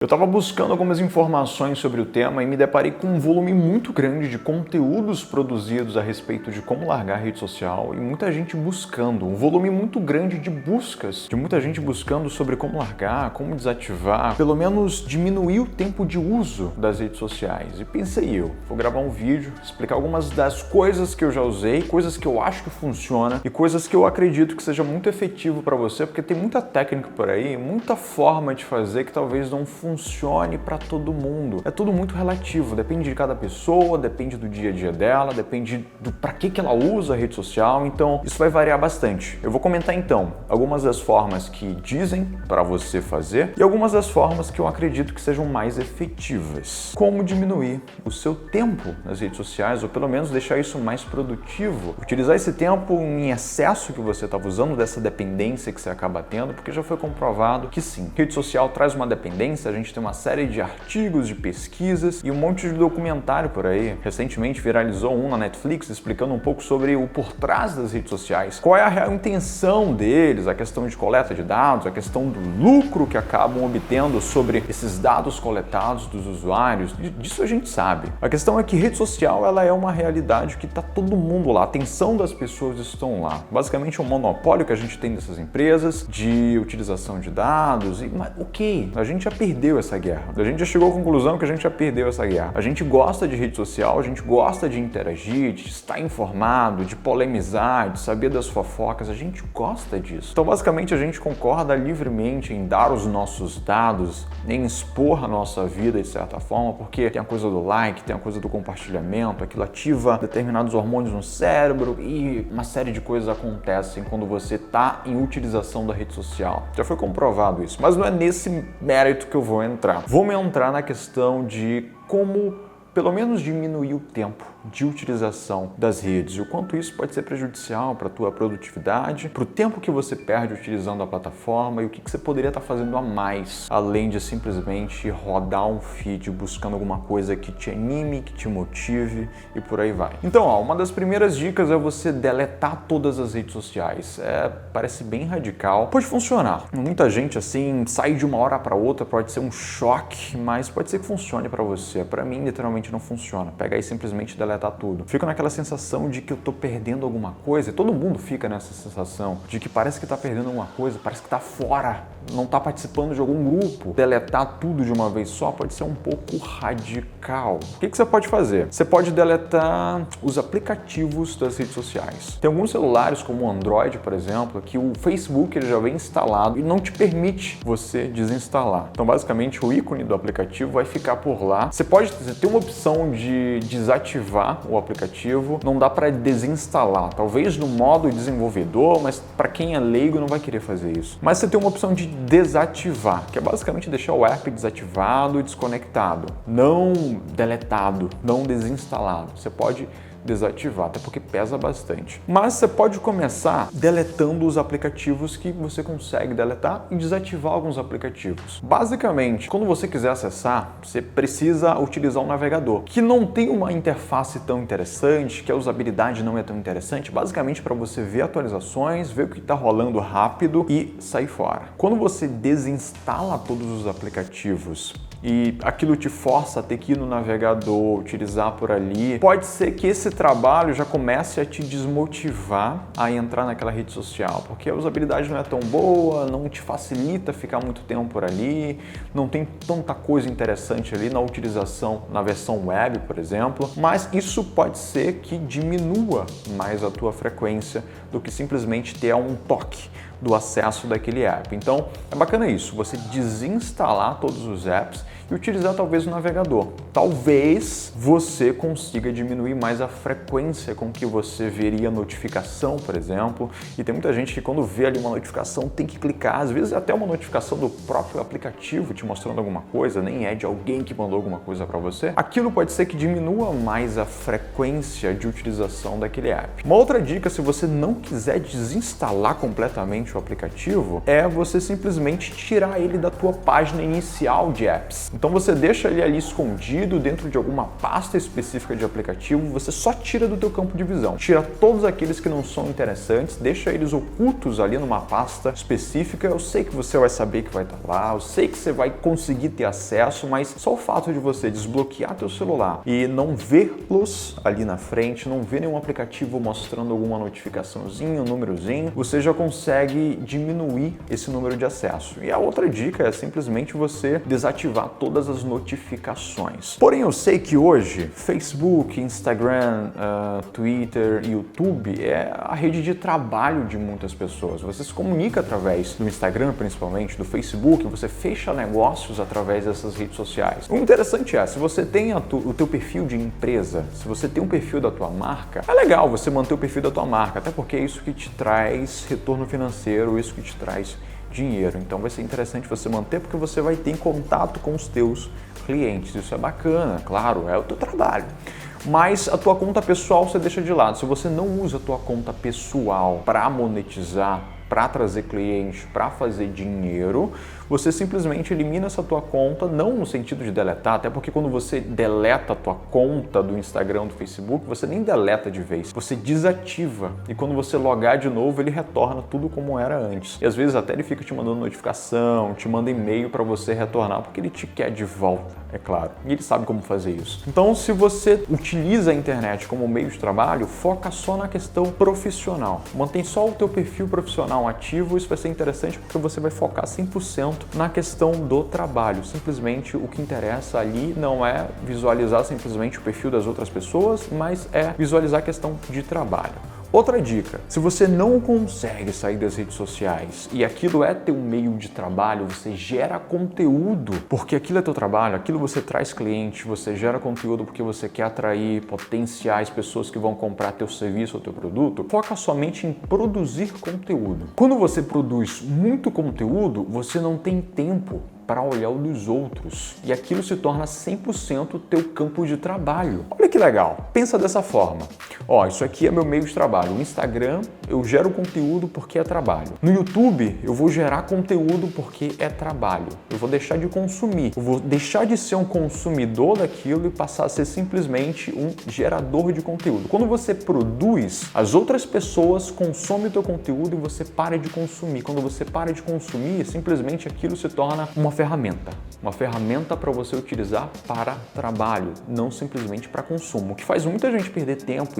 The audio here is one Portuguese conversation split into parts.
Eu estava buscando algumas informações sobre o tema e me deparei com um volume muito grande de conteúdos produzidos a respeito de como largar a rede social e muita gente buscando, um volume muito grande de buscas, de muita gente buscando sobre como largar, como desativar, pelo menos diminuir o tempo de uso das redes sociais. E pensei vou gravar um vídeo, explicar algumas das coisas que eu já usei, coisas que eu acho que funciona e coisas que eu acredito que seja muito efetivo para você, porque tem muita técnica por aí, muita forma de fazer que talvez não funcione para todo mundo. É tudo muito relativo, depende de cada pessoa, depende do dia a dia dela, depende do para que ela usa a rede social, então isso vai variar bastante. Eu vou comentar então algumas das formas que dizem para você fazer e algumas das formas que eu acredito que sejam mais efetivas. Como diminuir o seu tempo nas redes sociais ou pelo menos deixar isso mais produtivo. Utilizar esse tempo em excesso que você estava usando, dessa dependência que você acaba tendo, porque já foi comprovado que sim, rede social traz uma dependência. A gente tem uma série de artigos, de pesquisas e um monte de documentário por aí. Recentemente viralizou um na Netflix explicando um pouco sobre o por trás das redes sociais. Qual é a real intenção deles, a questão de coleta de dados, a questão do lucro que acabam obtendo sobre esses dados coletados dos usuários. Disso a gente sabe. A questão é que rede social ela é uma realidade que está todo mundo lá. A atenção das pessoas estão lá. Basicamente é um monopólio que a gente tem dessas empresas de utilização de dados. Mas ok, a gente já perdeu essa guerra. A gente já chegou à conclusão que a gente já perdeu essa guerra. A gente gosta de rede social, a gente gosta de interagir, de estar informado, de polemizar, de saber das fofocas, a gente gosta disso. Então, basicamente, a gente concorda livremente em dar os nossos dados, em expor a nossa vida de certa forma, porque tem a coisa do like, tem a coisa do compartilhamento, aquilo ativa determinados hormônios no cérebro e uma série de coisas acontecem quando você está em utilização da rede social. Já foi comprovado isso, mas não é nesse mérito que eu vou entrar. Vou entrar na questão de como pelo menos diminuir o tempo de utilização das redes e o quanto isso pode ser prejudicial para a tua produtividade, para o tempo que você perde utilizando a plataforma e o que você poderia estar fazendo a mais, além de simplesmente rodar um feed buscando alguma coisa que te anime, que te motive e por aí vai. Então, uma das primeiras dicas é você deletar todas as redes sociais. Parece bem radical, pode funcionar. Muita gente assim sai de uma hora para outra, pode ser um choque, mas pode ser que funcione para você. Para mim, literalmente não funciona. Pega aí simplesmente deletar tudo. Fico naquela sensação de que eu tô perdendo alguma coisa, e todo mundo fica nessa sensação de que parece que tá perdendo alguma coisa, parece que tá fora, não tá participando de algum grupo. Deletar tudo de uma vez só pode ser um pouco radical. O que você pode fazer? Você pode deletar os aplicativos das redes sociais. Tem alguns celulares, como o Android, por exemplo, que o Facebook ele já vem instalado e não te permite você desinstalar. Então, basicamente, o ícone do aplicativo vai ficar por lá. Você pode ter uma opção de desativar o aplicativo, não dá para desinstalar, talvez no modo desenvolvedor, mas para quem é leigo não vai querer fazer isso. Mas você tem uma opção de desativar, que é basicamente deixar o app desativado e desconectado, não deletado, não desinstalado. Você pode desativar, até porque pesa bastante. Mas você pode começar deletando os aplicativos que você consegue deletar e desativar alguns aplicativos. Basicamente, quando você quiser acessar, você precisa utilizar um navegador que não tem uma interface tão interessante, que a usabilidade não é tão interessante, basicamente para você ver atualizações, ver o que está rolando rápido e sair fora. Quando você desinstala todos os aplicativos e aquilo te força a ter que ir no navegador, utilizar por ali, pode ser que esse trabalho já comece a te desmotivar a entrar naquela rede social, porque a usabilidade não é tão boa, não te facilita ficar muito tempo por ali, não tem tanta coisa interessante ali na utilização na versão web, por exemplo, mas isso pode ser que diminua mais a tua frequência do que simplesmente ter um toque do acesso daquele app. Então, é bacana isso, você desinstalar todos os apps e utilizar talvez o navegador. Talvez você consiga diminuir mais a frequência com que você veria notificação, por exemplo. E tem muita gente que quando vê ali uma notificação tem que clicar, às vezes até uma notificação do próprio aplicativo te mostrando alguma coisa, nem é de alguém que mandou alguma coisa para você. Aquilo pode ser que diminua mais a frequência de utilização daquele app. Uma outra dica, se você não quiser desinstalar completamente o aplicativo, é você simplesmente tirar ele da tua página inicial de apps. Então você deixa ele ali escondido dentro de alguma pasta específica de aplicativo, você só tira do teu campo de visão. Tira todos aqueles que não são interessantes, deixa eles ocultos ali numa pasta específica. Eu sei que você vai saber que vai estar lá, eu sei que você vai conseguir ter acesso, mas só o fato de você desbloquear teu celular e não vê-los ali na frente, não ver nenhum aplicativo mostrando alguma notificaçãozinha, um númerozinho, você já consegue diminuir esse número de acesso. E a outra dica é simplesmente você desativar todas as notificações. Porém, eu sei que hoje Facebook, Instagram, Twitter, YouTube é a rede de trabalho de muitas pessoas. Você se comunica através do Instagram, principalmente, do Facebook, você fecha negócios através dessas redes sociais. O interessante é, se você tem o teu perfil de empresa, se você tem um perfil da tua marca, é legal você manter o perfil da tua marca, até porque é isso que te traz retorno financeiro, isso que te traz dinheiro. Então vai ser interessante você manter, porque você vai ter contato com os teus clientes. Isso é bacana, claro, é o teu trabalho. Mas a tua conta pessoal você deixa de lado. Se você não usa a tua conta pessoal para monetizar, para trazer cliente, para fazer dinheiro, você simplesmente elimina essa tua conta, não no sentido de deletar, até porque quando você deleta a tua conta do Instagram, do Facebook, você nem deleta de vez, você desativa. E quando você logar de novo, ele retorna tudo como era antes. E às vezes até ele fica te mandando notificação, te manda e-mail para você retornar, porque ele te quer de volta, é claro. E ele sabe como fazer isso. Então, se você utiliza a internet como meio de trabalho, foca só na questão profissional. Mantém só o teu perfil profissional ativo, isso vai ser interessante porque você vai focar 100% na questão do trabalho. Simplesmente o que interessa ali não é visualizar simplesmente o perfil das outras pessoas, mas é visualizar a questão de trabalho. Outra dica, se você não consegue sair das redes sociais e aquilo é teu meio de trabalho, você gera conteúdo porque aquilo é teu trabalho, aquilo você traz cliente, você gera conteúdo porque você quer atrair potenciais pessoas que vão comprar teu serviço ou teu produto, foca somente em produzir conteúdo. Quando você produz muito conteúdo, você não tem tempo para olhar o dos outros e aquilo se torna 100% teu campo de trabalho. Olha que legal, pensa dessa forma. Ó, isso aqui é meu meio de trabalho. No Instagram eu gero conteúdo porque é trabalho. No YouTube eu vou gerar conteúdo porque é trabalho. Eu vou deixar de consumir, eu vou deixar de ser um consumidor daquilo e passar a ser simplesmente um gerador de conteúdo. Quando você produz, as outras pessoas consomem o teu conteúdo e você para de consumir. Quando você para de consumir, simplesmente aquilo se torna uma ferramenta para você utilizar para trabalho, não simplesmente para consumo. O que faz muita gente perder tempo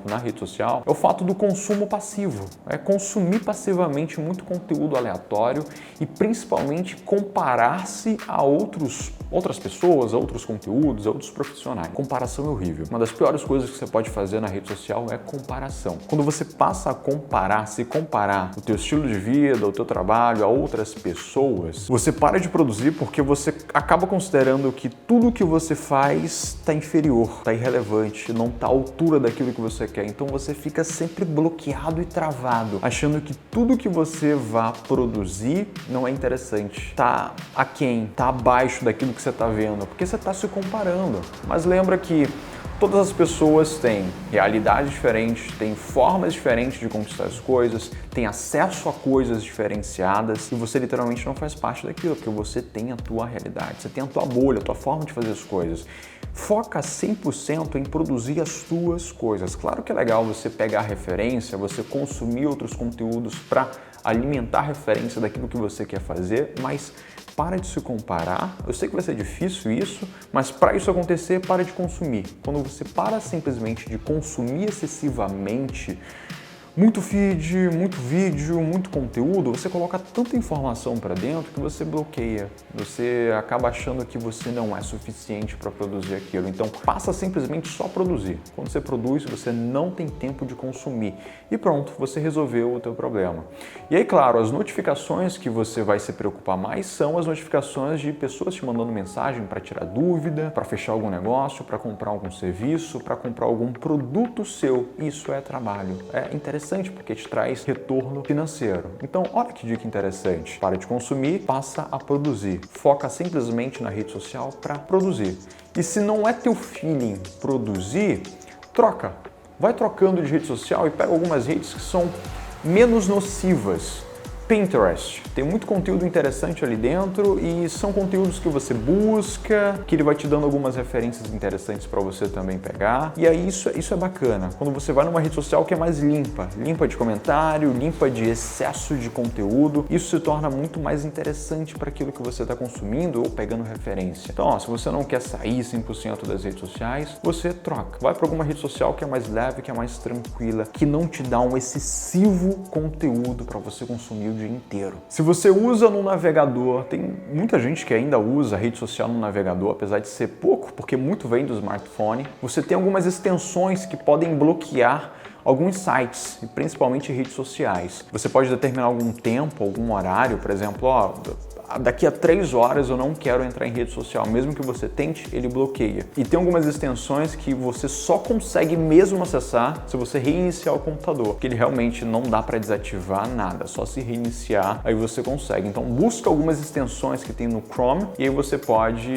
na rede social é o fato do consumo passivo, é consumir passivamente muito conteúdo aleatório e principalmente comparar-se a outras pessoas, a outros conteúdos, a outros profissionais. Comparação é horrível. Uma das piores coisas que você pode fazer na rede social é comparação. Quando você passa a comparar o teu estilo de vida, o teu trabalho a outras pessoas, você para de produzir porque você acaba considerando que tudo que você faz está inferior, está irrelevante, não está à altura daquilo que você quer. Então você fica sempre bloqueado e travado, achando que tudo que você vai produzir não é interessante, está aquém, está abaixo daquilo que você está vendo, porque você está se comparando. Mas lembra que todas as pessoas têm realidades diferentes, têm formas diferentes de conquistar as coisas, têm acesso a coisas diferenciadas e você literalmente não faz parte daquilo, porque você tem a tua realidade, você tem a tua bolha, a tua forma de fazer as coisas. Foca 100% em produzir as tuas coisas. Claro que é legal você pegar referência, você consumir outros conteúdos para alimentar a referência daquilo que você quer fazer, mas para de se comparar. Eu sei que vai ser difícil isso, mas para isso acontecer, para de consumir. Quando você para simplesmente de consumir excessivamente muito feed, muito vídeo, muito conteúdo, você coloca tanta informação para dentro que você bloqueia. Você acaba achando que você não é suficiente para produzir aquilo. Então, passa simplesmente só a produzir. Quando você produz, você não tem tempo de consumir. E pronto, você resolveu o teu problema. E aí, claro, as notificações que você vai se preocupar mais são as notificações de pessoas te mandando mensagem para tirar dúvida, para fechar algum negócio, para comprar algum serviço, para comprar algum produto seu. Isso é trabalho. É interessante porque te traz retorno financeiro. Então, olha que dica interessante. Para de consumir, passa a produzir. Foca simplesmente na rede social para produzir. E se não é teu feeling produzir, troca. Vai trocando de rede social e pega algumas redes que são menos nocivas Pinterest. Tem muito conteúdo interessante ali dentro e são conteúdos que você busca, que ele vai te dando algumas referências interessantes para você também pegar. E aí isso é bacana. Quando você vai numa rede social que é mais limpa de comentário, limpa de excesso de conteúdo, isso se torna muito mais interessante para aquilo que você está consumindo ou pegando referência. Então, ó, se você não quer sair 100% das redes sociais, você troca. Vai para alguma rede social que é mais leve, que é mais tranquila, que não te dá um excessivo conteúdo para você consumir o dia inteiro. Se você usa no navegador, tem muita gente que ainda usa a rede social no navegador, apesar de ser pouco, porque muito vem do smartphone. Você tem algumas extensões que podem bloquear alguns sites, e principalmente redes sociais. Você pode determinar algum tempo, algum horário, por exemplo, ó, daqui a 3 horas eu não quero entrar em rede social, mesmo que você tente, ele bloqueia. E tem algumas extensões que você só consegue mesmo acessar se você reiniciar o computador, porque ele realmente não dá para desativar nada, só se reiniciar, aí você consegue. Então busca algumas extensões que tem no Chrome e aí você pode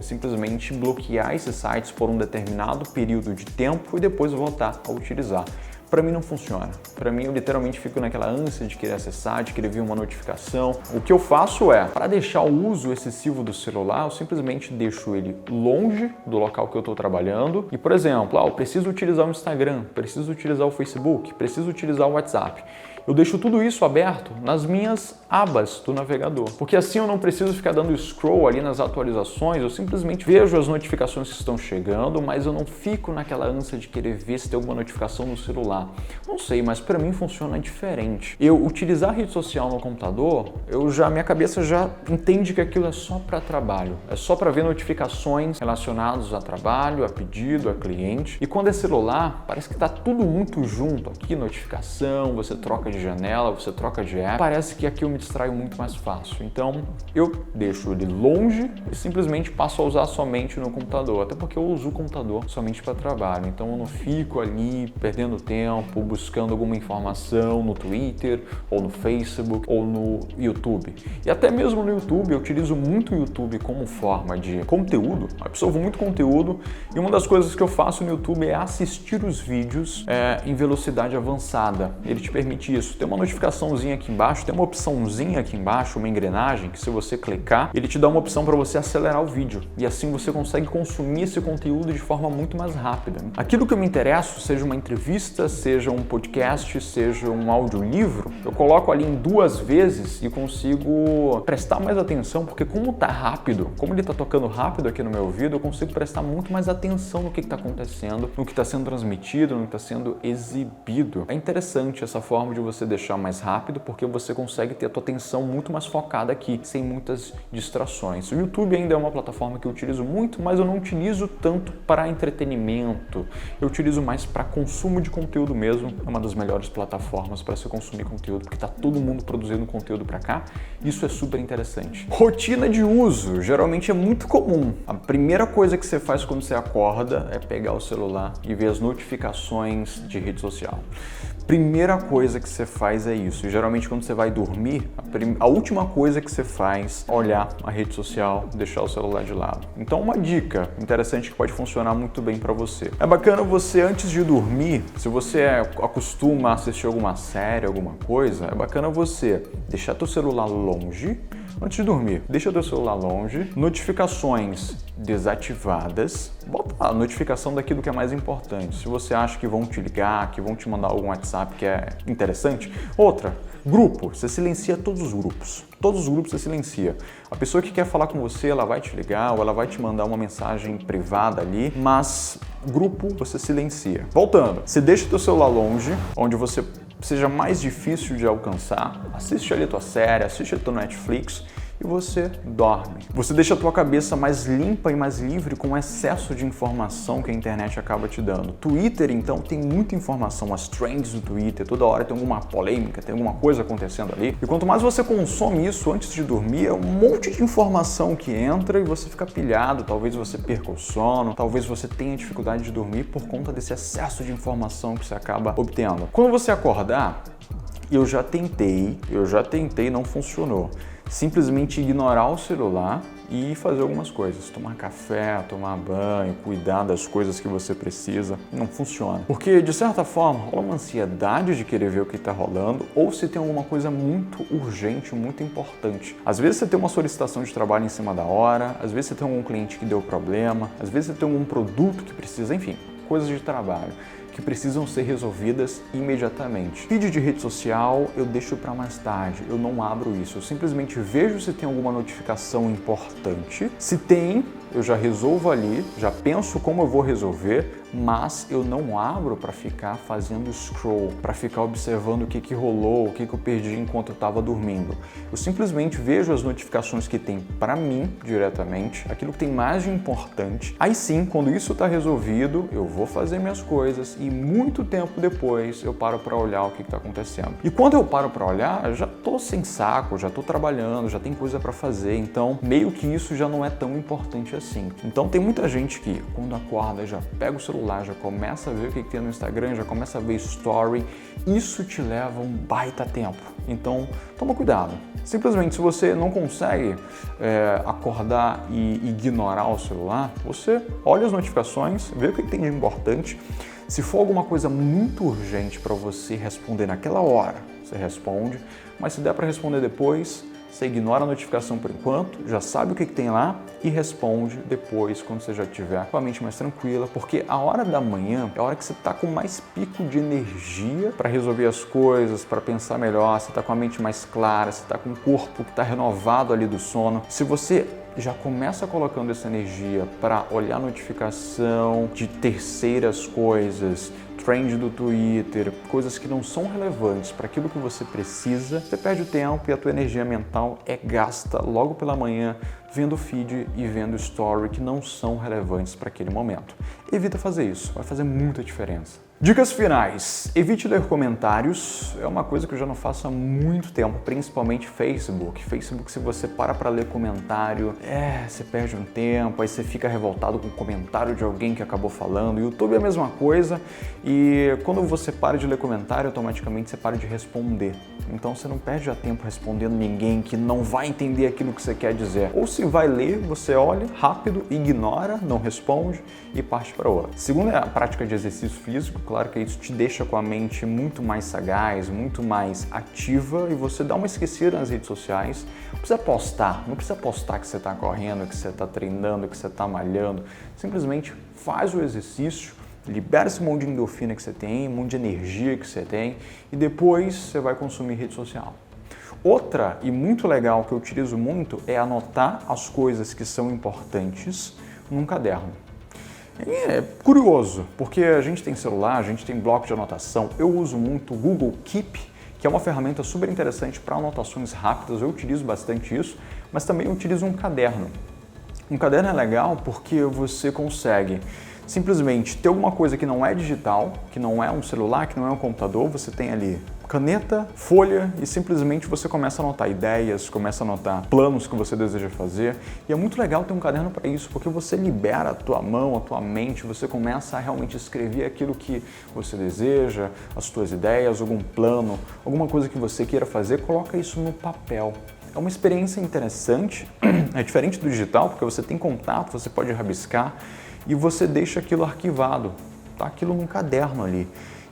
simplesmente bloquear esses sites por um determinado período de tempo e depois voltar a utilizar. Para mim não funciona. Para mim eu literalmente fico naquela ânsia de querer acessar, de querer ver uma notificação. O que eu faço é, para deixar o uso excessivo do celular, eu simplesmente deixo ele longe do local que eu estou trabalhando. E, por exemplo, eu preciso utilizar o Instagram, preciso utilizar o Facebook, preciso utilizar o WhatsApp. Eu deixo tudo isso aberto nas minhas abas do navegador, porque assim eu não preciso ficar dando scroll ali nas atualizações, eu simplesmente vejo as notificações que estão chegando, mas eu não fico naquela ânsia de querer ver se tem alguma notificação no celular. Não sei, mas para mim funciona diferente. Eu utilizar a rede social no computador, minha cabeça já entende que aquilo é só para trabalho, é só para ver notificações relacionadas a trabalho, a pedido, a cliente. E quando é celular, parece que tá tudo muito junto aqui, notificação, você troca de janela, você troca de app, parece que aqui eu me distraio muito mais fácil. Então eu deixo ele longe e simplesmente passo a usar somente no computador, até porque eu uso o computador somente para trabalho, então eu não fico ali perdendo tempo buscando alguma informação no Twitter ou no Facebook ou no YouTube. E até mesmo no YouTube, eu utilizo muito o YouTube como forma de conteúdo, absorvo muito conteúdo e uma das coisas que eu faço no YouTube é assistir os vídeos em velocidade avançada. Ele te permite isso. Tem uma notificaçãozinha aqui embaixo, tem uma opçãozinha aqui embaixo, uma engrenagem, que se você clicar, ele te dá uma opção para você acelerar o vídeo. E assim você consegue consumir esse conteúdo de forma muito mais rápida. Aquilo que eu me interesso, seja uma entrevista, seja um podcast, seja um audiolivro, eu coloco ali em 2 vezes e consigo prestar mais atenção, porque como tá rápido, como ele tá tocando rápido aqui no meu ouvido, eu consigo prestar muito mais atenção no que está acontecendo, no que está sendo transmitido, no que está sendo exibido. É interessante essa forma de você deixar mais rápido, porque você consegue ter a tua atenção muito mais focada aqui, sem muitas distrações. O YouTube ainda é uma plataforma que eu utilizo muito, mas eu não utilizo tanto para entretenimento. Eu utilizo mais para consumo de conteúdo mesmo. É uma das melhores plataformas para se consumir conteúdo, porque está todo mundo produzindo conteúdo para cá. Isso é super interessante. Rotina de uso, geralmente é muito comum. A primeira coisa que você faz quando você acorda é pegar o celular e ver as notificações de rede social. Primeira coisa que você faz é isso. E geralmente quando você vai dormir, a última coisa que você faz é olhar a rede social, deixar o celular de lado. Então uma dica interessante que pode funcionar muito bem para você. É bacana você, antes de dormir, se você acostuma a assistir alguma série, alguma coisa, é bacana você deixar teu celular longe. Antes de dormir, deixa o teu celular longe, notificações desativadas, bota a notificação daquilo que é mais importante. Se você acha que vão te ligar, que vão te mandar algum WhatsApp que é interessante. Outra, grupo, você silencia todos os grupos. Todos os grupos você silencia. A pessoa que quer falar com você, ela vai te ligar ou ela vai te mandar uma mensagem privada ali, mas grupo você silencia. Voltando, você deixa o teu celular longe, onde você seja mais difícil de alcançar, assiste ali a tua série, assiste a tua Netflix e você dorme. Você deixa a tua cabeça mais limpa e mais livre com o excesso de informação que a internet acaba te dando. Twitter, então, tem muita informação, as trends no Twitter, toda hora tem alguma polêmica, tem alguma coisa acontecendo ali. E quanto mais você consome isso antes de dormir, é um monte de informação que entra e você fica pilhado, talvez você perca o sono, talvez você tenha dificuldade de dormir por conta desse excesso de informação que você acaba obtendo. Quando você acordar, eu já tentei, não funcionou. Simplesmente ignorar o celular e fazer algumas coisas. Tomar café, tomar banho, cuidar das coisas que você precisa. Não funciona. Porque, de certa forma, rola uma ansiedade de querer ver o que está rolando ou se tem alguma coisa muito urgente, muito importante. Às vezes você tem uma solicitação de trabalho em cima da hora, às vezes você tem algum cliente que deu problema, às vezes você tem algum produto que precisa, enfim, coisas de trabalho que precisam ser resolvidas imediatamente. Feed de rede social eu deixo para mais tarde, eu não abro isso, eu simplesmente vejo se tem alguma notificação importante. Se tem, eu já resolvo ali, já penso como eu vou resolver, mas eu não abro para ficar fazendo scroll, para ficar observando o que rolou, o que eu perdi enquanto eu estava dormindo. Eu simplesmente vejo as notificações que tem para mim diretamente, aquilo que tem mais de importante. Aí sim, quando isso está resolvido, eu vou fazer minhas coisas e muito tempo depois eu paro para olhar o que está acontecendo. E quando eu paro para olhar, eu já tô sem saco, já tô trabalhando, já tem coisa para fazer, então meio que isso já não é tão importante assim. Então tem muita gente que quando acorda já pega o celular, já começa a ver o que tem no Instagram, já começa a ver story, isso te leva um baita tempo. Então toma cuidado. Simplesmente, se você não consegue acordar e ignorar o celular, você olha as notificações, vê o que tem de importante. Se for alguma coisa muito urgente para você responder naquela hora, você responde, mas se der para responder depois, você ignora a notificação por enquanto, já sabe o que tem lá e responde depois, quando você já estiver com a mente mais tranquila, porque a hora da manhã é a hora que você está com mais pico de energia para resolver as coisas, para pensar melhor, você está com a mente mais clara, você está com o corpo que está renovado ali do sono. Se você já começa colocando essa energia para olhar a notificação de terceiras coisas, trend do Twitter, coisas que não são relevantes para aquilo que você precisa, você perde o tempo e a tua energia mental é gasta logo pela manhã vendo feed e vendo story que não são relevantes para aquele momento. Evita fazer isso, vai fazer muita diferença. Dicas finais. Evite ler comentários. É uma coisa que eu já não faço há muito tempo, principalmente Facebook. Facebook, se você para ler comentário, você perde um tempo, aí você fica revoltado com o comentário de alguém que acabou falando. YouTube é a mesma coisa e quando você para de ler comentário, automaticamente você para de responder. Então você não perde já tempo respondendo ninguém que não vai entender aquilo que você quer dizer. Ou se vai ler, você olha rápido, ignora, não responde e parte para outra. Segundo é a prática de exercício físico. Claro que isso te deixa com a mente muito mais sagaz, muito mais ativa e você dá uma esquecida nas redes sociais. Não precisa postar que você está correndo, que você está treinando, que você está malhando. Simplesmente faz o exercício, libera esse monte de endorfina que você tem, um monte de energia que você tem e depois você vai consumir rede social. Outra e muito legal que eu utilizo muito é anotar as coisas que são importantes num caderno. É curioso, porque a gente tem celular, a gente tem bloco de anotação. Eu uso muito o Google Keep, que é uma ferramenta super interessante para anotações rápidas. Eu utilizo bastante isso, mas também eu utilizo um caderno. Um caderno é legal porque você consegue simplesmente ter alguma coisa que não é digital, que não é um celular, que não é um computador, você tem ali caneta, folha e simplesmente você começa a anotar ideias, começa a anotar planos que você deseja fazer. E é muito legal ter um caderno para isso, porque você libera a tua mão, a tua mente, você começa a realmente escrever aquilo que você deseja, as tuas ideias, algum plano, alguma coisa que você queira fazer, coloca isso no papel. É uma experiência interessante, é diferente do digital, porque você tem contato, você pode rabiscar e você deixa aquilo arquivado, tá? Aquilo num caderno ali.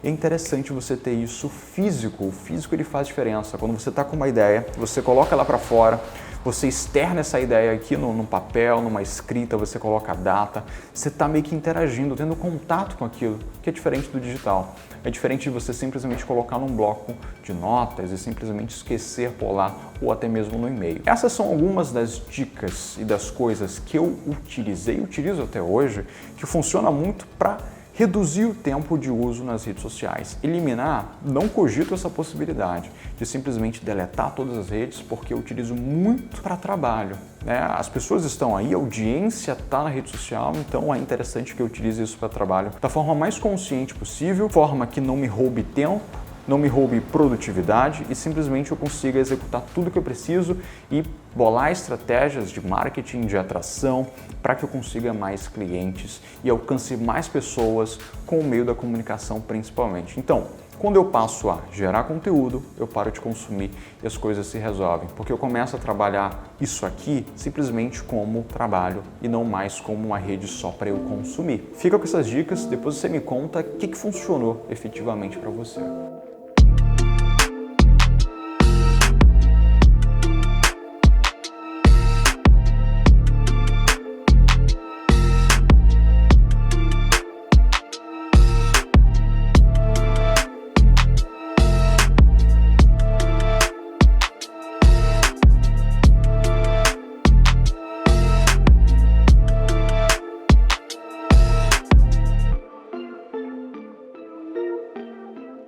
É interessante você ter isso físico. O físico ele faz diferença. Quando você está com uma ideia, você coloca ela para fora, você externa essa ideia aqui no papel, numa escrita, você coloca a data, você está meio que interagindo, tendo contato com aquilo, que é diferente do digital. É diferente de você simplesmente colocar num bloco de notas e simplesmente esquecer por lá ou até mesmo no e-mail. Essas são algumas das dicas e das coisas que eu utilizo até hoje, que funciona muito para reduzir o tempo de uso nas redes sociais. Eliminar, não cogito essa possibilidade de simplesmente deletar todas as redes, porque eu utilizo muito para trabalho. As pessoas estão aí, a audiência está na rede social, então é interessante que eu utilize isso para trabalho da forma mais consciente possível, forma que não me roube tempo, não me roube produtividade e simplesmente eu consiga executar tudo que eu preciso e bolar estratégias de marketing, de atração, para que eu consiga mais clientes e alcance mais pessoas com o meio da comunicação principalmente. Então, Quando eu passo a gerar conteúdo, eu paro de consumir e as coisas se resolvem, porque eu começo a trabalhar isso aqui simplesmente como trabalho e não mais como uma rede só para eu consumir. Fica com essas dicas, depois você me conta o que funcionou efetivamente para você.